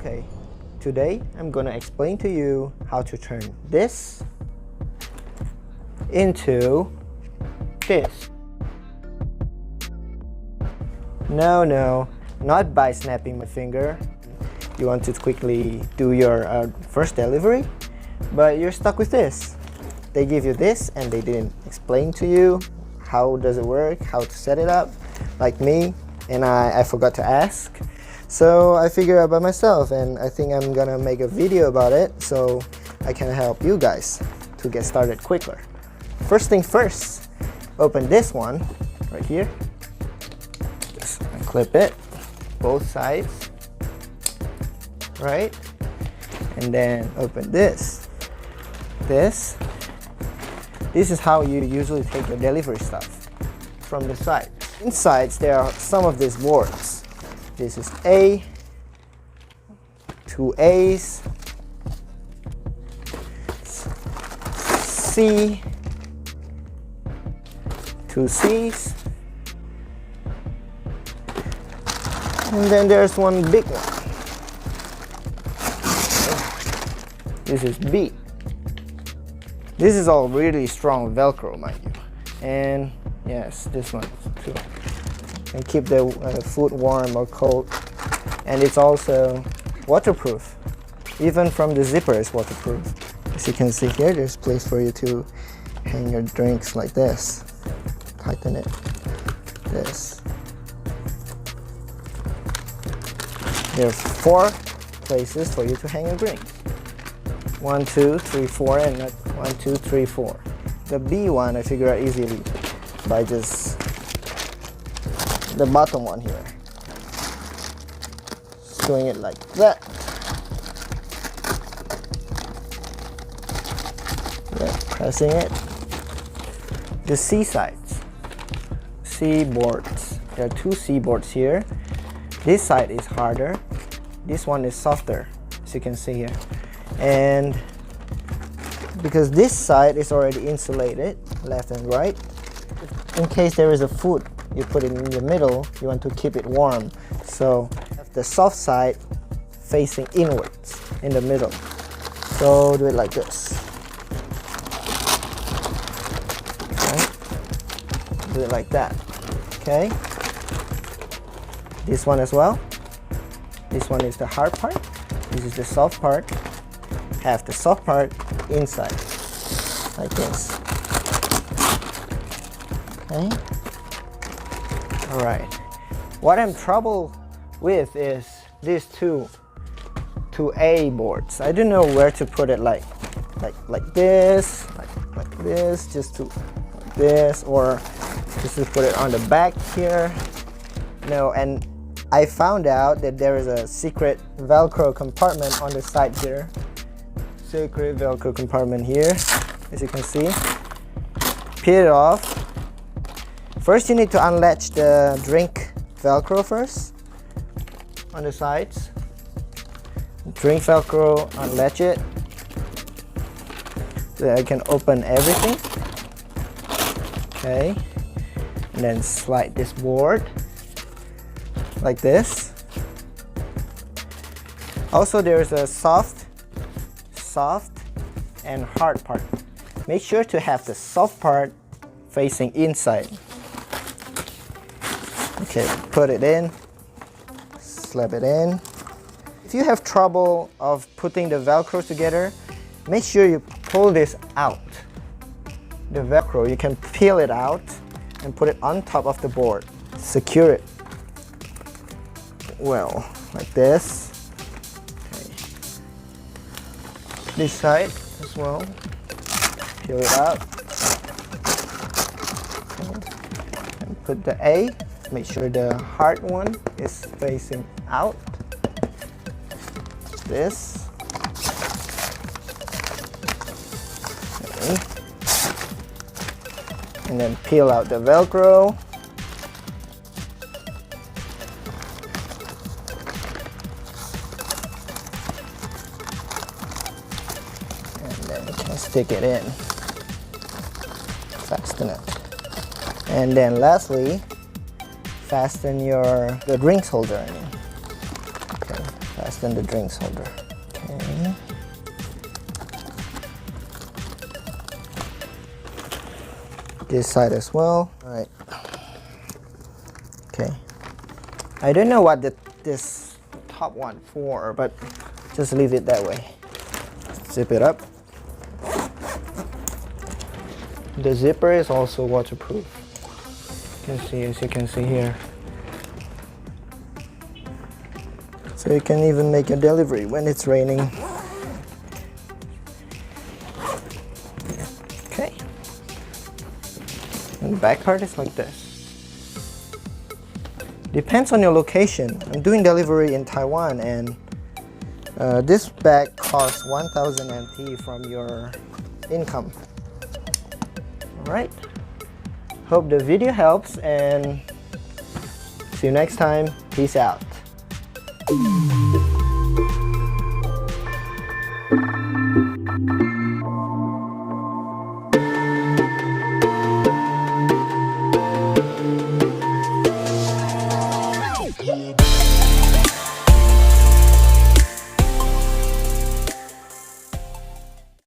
Okay, today I'm gonna explain to you how to turn this into this. No, not by snapping my finger. You want to quickly do your first delivery, but you're stuck with this. They give you this and they didn't explain to you how does it work, how to set it up, like me, and I forgot to ask. So I figured out by myself, and I think I'm gonna make a video about it so I can help you guys to get started quicker. First thing first, open this one right here. Just clip it, both sides, right? And then open this. This is how you usually take your delivery stuff, from the side. Inside there are some of these boards. This is A, 2 A's, C, 2 C's, and then there's one big one. This is B. This is all really strong Velcro, mind you. And yes, this one too. And keep the food warm or cold. And it's also waterproof. Even from the zipper is waterproof. As you can see here, there's place for you to hang your drinks like this. Tighten it. This. There are 4 places for you to hang your drinks. 1, 2, 3, 4, and not 1, 2, 3, 4. The B one I figure out easily by just the bottom one here. Just doing it like that. Yeah, pressing it. The C sides. C boards. There are 2 C boards here. This side is harder. This one is softer, as you can see here. And because this side is already insulated, left and right, in case there is a food you put it in the middle, you want to keep it warm. So have the soft side facing inwards in the middle. So do it like this. Okay. Do it like that. Okay. This one as well. This one is the hard part. This is the soft part. Have the soft part inside, like this. Okay. All right. What I'm trouble with is these two 2A boards. I don't know where to put it, like this, like this, just to like this, or just to put it on the back here. No, and I found out that there is a secret Velcro compartment on the side here. Secret Velcro compartment here, as you can see. Peel it off. First you need to unlatch the drink Velcro first on the sides. Drink Velcro, unlatch it. So I can open everything. Okay. And then slide this board like this. Also there's a soft and hard part. Make sure to have the soft part facing inside. Okay, put it in, slap it in. If you have trouble of putting the Velcro together, make sure you pull this out. The Velcro, you can peel it out and put it on top of the board. Secure it well, like this. This side as well. Peel it out. And put the A. Make sure the hard one is facing out. This. Okay. And then peel out the Velcro. Stick it in, fasten it, and then lastly fasten the drinks holder in. Okay. Fasten the drinks holder. Okay. This side as well. All right. Okay. I don't know what this top one for, but just leave it that way. Zip it up. The zipper is also waterproof. You can see, as you can see here. So you can even make a delivery when it's raining. Okay. And the back part is like this. Depends on your location. I'm doing delivery in Taiwan, and this bag costs 1,000 NT from your income. Alright. Hope the video helps, and see you next time. Peace out.